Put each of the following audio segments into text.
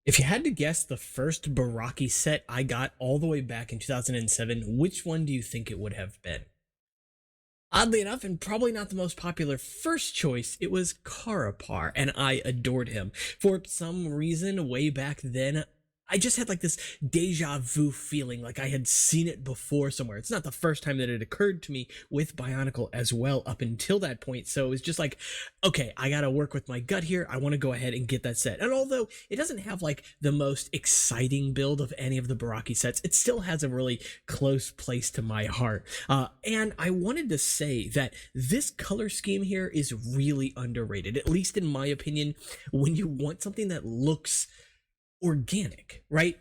If you had to guess the first Barraki set I got all the way back in 2007, which one do you think it would have been? Oddly enough, and probably not the most popular first choice, it was Carapar, and I adored him. For some reason, way back then, I just had like this deja vu feeling, like I had seen it before somewhere. It's not the first time that it occurred to me with Bionicle as well up until that point, so it was just like, okay, I gotta work with my gut here. I want to go ahead and get that set. And although it doesn't have like the most exciting build of any of the Barraki sets, it still has a really close place to my heart. And I wanted to say that this color scheme here is really underrated, at least in my opinion, when you want something that looks organic, right?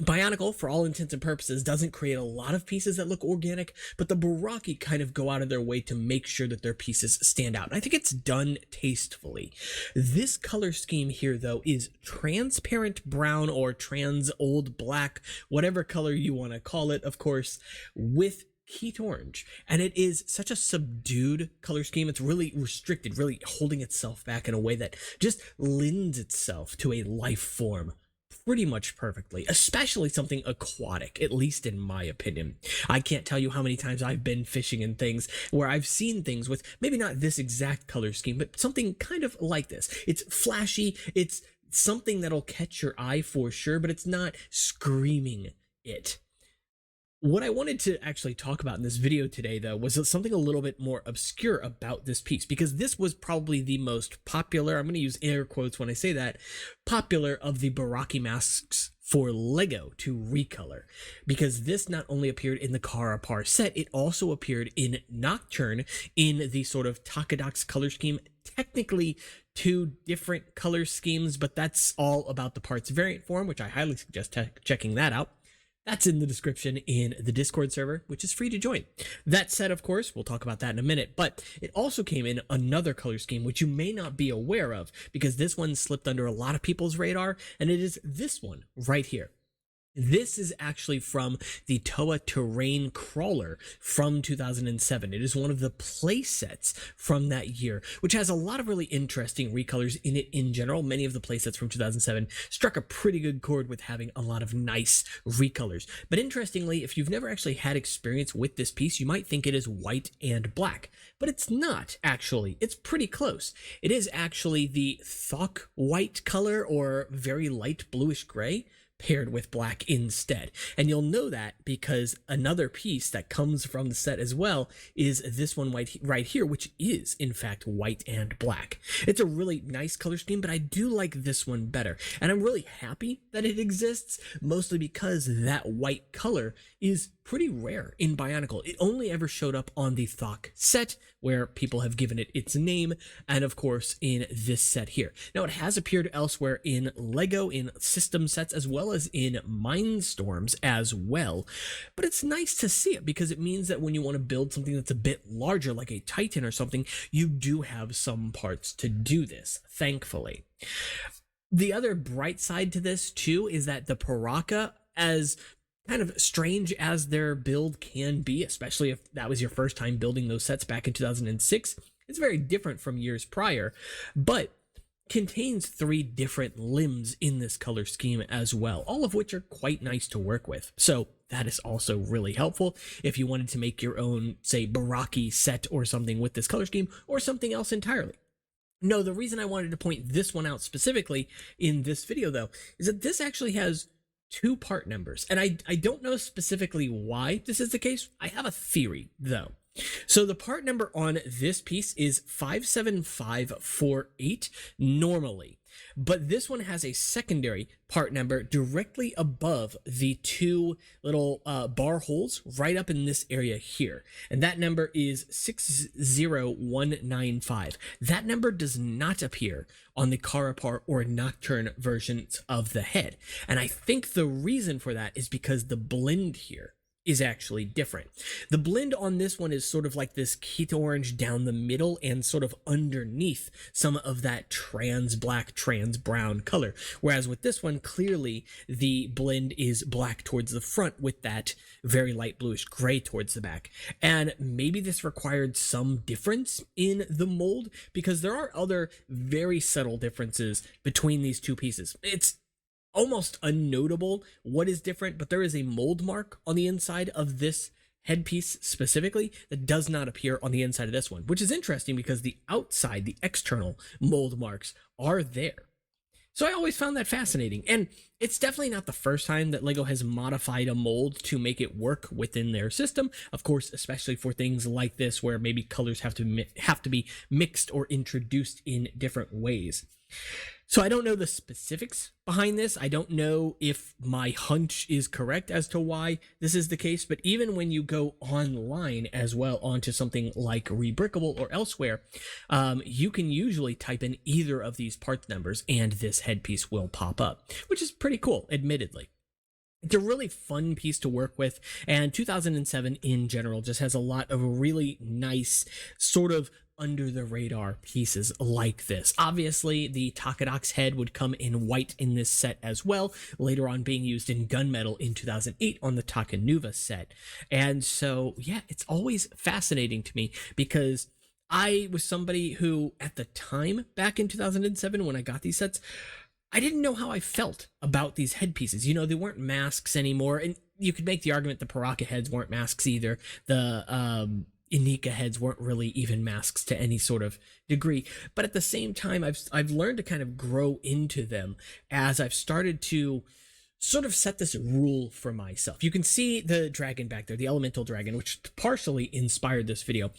Bionicle, for all intents and purposes, doesn't create a lot of pieces that look organic, but the Barraki kind of go out of their way to make sure that their pieces stand out. And I think it's done tastefully. This color scheme here, though, is transparent brown or trans old black, whatever color you want to call it, of course, with heat orange. And it is such a subdued color scheme. It's really restricted, really holding itself back in a way that just lends itself to a life form pretty much perfectly, especially something aquatic, at least in my opinion. I can't tell you how many times I've been fishing and things where I've seen things with maybe not this exact color scheme, but something kind of like this. It's flashy, it's something that'll catch your eye for sure, but it's not screaming it. What I wanted to actually talk about in this video today, though, was something a little bit more obscure about this piece, because this was probably the most popular, I'm going to use air quotes when I say that, popular of the Barraki masks for Lego to recolor, because this not only appeared in the Carapar set, it also appeared in Nocturne in the sort of Takadox color scheme. Technically two different color schemes, but that's all about the parts variant form, which I highly suggest checking that out. That's in the description in the Discord server, which is free to join. That said, of course, we'll talk about that in a minute, but it also came in another color scheme, which you may not be aware of, because this one slipped under a lot of people's radar, and it is this one right here. This is actually from the Toa Terrain Crawler from 2007. It is one of the play sets from that year, which has a lot of really interesting recolors in it in general. Many of the play sets from 2007 struck a pretty good chord with having a lot of nice recolors. But interestingly, if you've never actually had experience with this piece, you might think it is white and black, but it's not actually. It's pretty close. It is actually the Thok white color, or very light bluish gray, paired with black instead. And you'll know that because another piece that comes from the set as well is this one right here, which is in fact white and black. It's a really nice color scheme, but I do like this one better. And I'm really happy that it exists, mostly because that white color is pretty rare in Bionicle. It only ever showed up on the Thok set, where people have given it its name, and of course in this set here. Now, it has appeared elsewhere in Lego, in system sets, as well as in Mindstorms as well, but it's nice to see it because it means that when you want to build something that's a bit larger, like a Titan or something, you do have some parts to do this, thankfully. The other bright side to this too is that the Paraka, as kind of strange as their build can be, especially if that was your first time building those sets back in 2006, it's very different from years prior, but contains 3 different limbs in this color scheme as well, all of which are quite nice to work with. So that is also really helpful if you wanted to make your own, say, Barraki set or something with this color scheme, or something else entirely. No, the reason I wanted to point this one out specifically in this video, though, is that this actually has 2 part numbers, and I don't know specifically why this is the case. I have a theory, though. So the part number on this piece is 57548 normally, but this one has a secondary part number directly above the 2 little bar holes right up in this area here, and that number is 60195. That number does not appear on the Carapar or Nocturne versions of the head, and I think the reason for that is because the blend here is actually different. The blend on this one is sort of like this heat orange down the middle and sort of underneath some of that trans black, trans brown color. Whereas with this one, clearly the blend is black towards the front with that very light bluish gray towards the back. And maybe this required some difference in the mold, because there are other very subtle differences between these two pieces. It's almost unnotable what is different, but there is a mold mark on the inside of this headpiece specifically that does not appear on the inside of this one, which is interesting because the outside, the external mold marks are there. So I always found that fascinating. And it's definitely not the first time that LEGO has modified a mold to make it work within their system. Of course, especially for things like this where maybe colors have to be mixed or introduced in different ways. So I don't know the specifics behind this. I don't know if my hunch is correct as to why this is the case, but even when you go online as well onto something like Rebrickable or elsewhere, you can usually type in either of these parts numbers and this headpiece will pop up, which is pretty cool, admittedly. It's a really fun piece to work with, and 2007 in general just has a lot of really nice sort of under the radar pieces like this. Obviously, the Takadox head would come in white in this set as well, later on being used in gunmetal in 2008 on the Takanuva set. And so, yeah, it's always fascinating to me because I was somebody who, at the time, back in 2007 when I got these sets, I didn't know how I felt about these headpieces. You know, they weren't masks anymore, and you could make the argument the Barraki heads weren't masks either. The Inika heads weren't really even masks to any sort of degree. But at the same time, I've learned to kind of grow into them as I've started to sort of set this rule for myself. You can see the dragon back there, the elemental dragon, which partially inspired this video.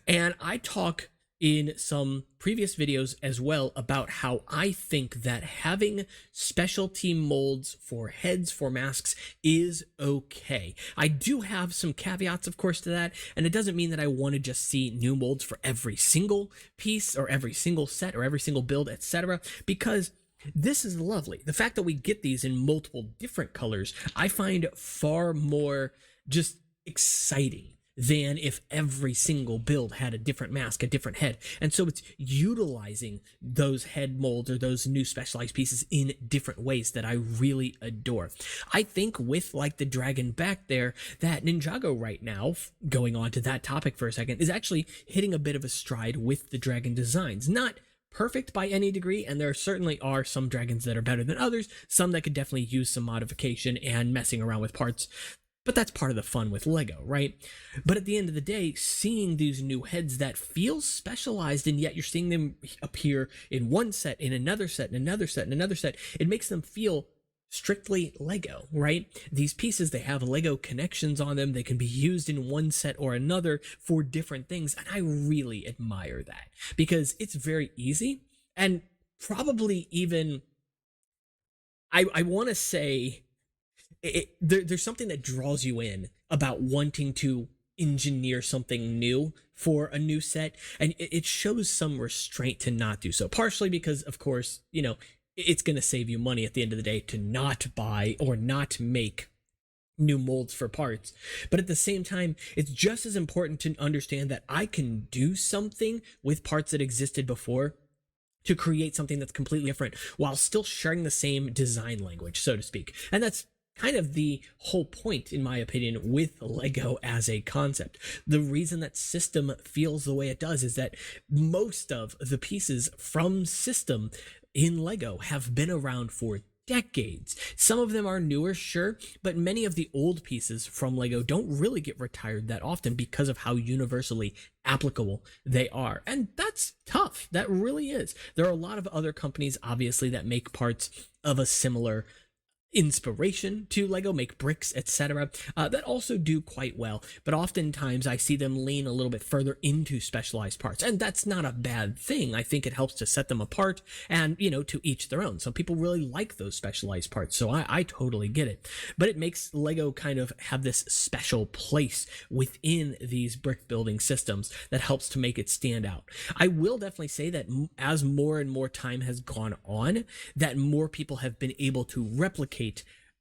And I talk in some previous videos as well about how I think that having specialty molds for heads, for masks, is okay. I do have some caveats, of course, to that, and it doesn't mean that I want to just see new molds for every single piece or every single set or every single build, etc., because this is lovely. The fact that we get these in multiple different colors, I find far more just exciting than if every single build had a different mask, a different head. And so it's utilizing those head molds or those new specialized pieces in different ways that I really adore. I think with like the dragon back there, that Ninjago right now, going on to that topic for a second, is actually hitting a bit of a stride with the dragon designs. Not perfect by any degree, and there certainly are some dragons that are better than others, some that could definitely use some modification and messing around with parts. But that's part of the fun with LEGO, right? But at the end of the day, seeing these new heads that feel specialized, and yet you're seeing them appear in one set, in another set, in another set, in another set, it makes them feel strictly LEGO, right? These pieces, they have LEGO connections on them. They can be used in one set or another for different things. And I really admire that because it's very easy and probably even, I want to say, there's something that draws you in about wanting to engineer something new for a new set, and it shows some restraint to not do so, partially because, of course, you know, it's going to save you money at the end of the day to not buy or not make new molds for parts. But at the same time, it's just as important to understand that I can do something with parts that existed before to create something that's completely different while still sharing the same design language, so to speak. And that's kind of the whole point, in my opinion, with LEGO as a concept. The reason that System feels the way it does is that most of the pieces from System in LEGO have been around for decades. Some of them are newer, sure, but many of the old pieces from LEGO don't really get retired that often because of how universally applicable they are. And that's tough. That really is. There are a lot of other companies, obviously, that make parts of a similar inspiration to LEGO, make bricks, etc., that also do quite well, but oftentimes I see them lean a little bit further into specialized parts, and that's not a bad thing. I think it helps to set them apart, and, you know, to each their own. Some people really like those specialized parts, so I totally get it, but it makes LEGO kind of have this special place within these brick building systems that helps to make it stand out. I will definitely say that as more and more time has gone on, that more people have been able to replicate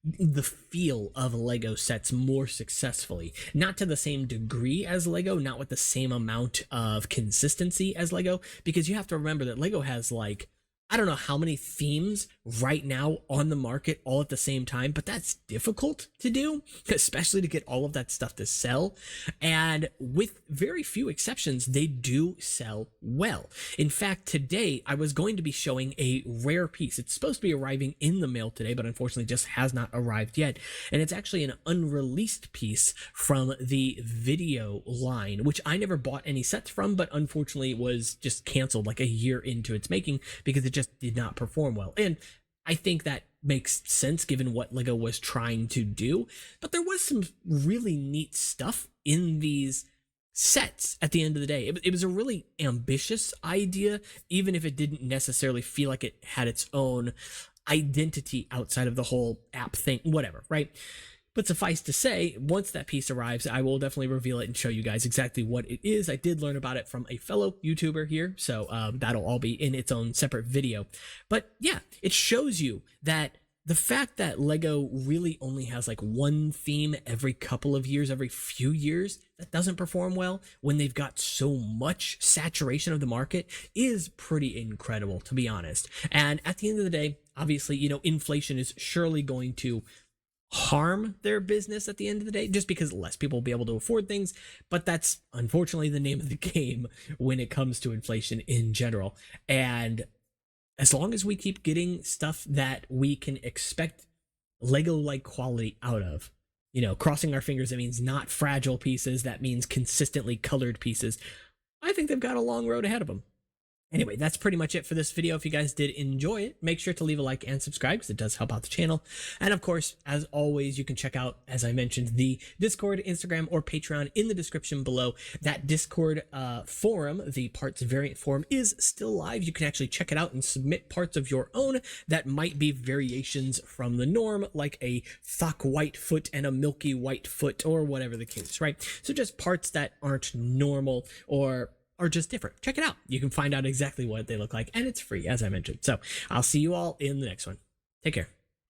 the feel of LEGO sets more successfully. Not to the same degree as LEGO, not with the same amount of consistency as LEGO, because you have to remember that LEGO has like I don't know how many themes right now on the market all at the same time, but that's difficult to do, especially to get all of that stuff to sell. And with very few exceptions, they do sell well. In fact, today I was going to be showing a rare piece. It's supposed to be arriving in the mail today, but unfortunately just has not arrived yet. And it's actually an unreleased piece from the video line, which I never bought any sets from, but unfortunately was just canceled like a year into its making because it just did not perform well. And I think that makes sense given what LEGO was trying to do. But there was some really neat stuff in these sets at the end of the day. It was a really ambitious idea, even if it didn't necessarily feel like it had its own identity outside of the whole app thing, whatever, right? But suffice to say, once that piece arrives, I will definitely reveal it and show you guys exactly what it is. I did learn about it from a fellow YouTuber here, so that'll all be in its own separate video. But yeah, it shows you that the fact that LEGO really only has like one theme every couple of years, every few years, that doesn't perform well when they've got so much saturation of the market is pretty incredible, to be honest. And at the end of the day, obviously, you know, inflation is surely going to harm their business at the end of the day, just because less people will be able to afford things. But that's unfortunately the name of the game when it comes to inflation in general. And as long as we keep getting stuff that we can expect Lego-like quality out of, you know, crossing our fingers, that means not fragile pieces, that means consistently colored pieces, I think they've got a long road ahead of them. Anyway, that's pretty much it for this video. If you guys did enjoy it, make sure to leave a like and subscribe because it does help out the channel. And of course, as always, you can check out, as I mentioned, the Discord, Instagram, or Patreon in the description below. That Discord forum, the parts variant forum, is still live. You can actually check it out and submit parts of your own that might be variations from the norm, like a Thock white foot and a Milky white foot, or whatever the case, right? So just parts that aren't normal or are just different. Check it out. You can find out exactly what they look like, and it's free, as I mentioned. So I'll see you all in the next one. Take care.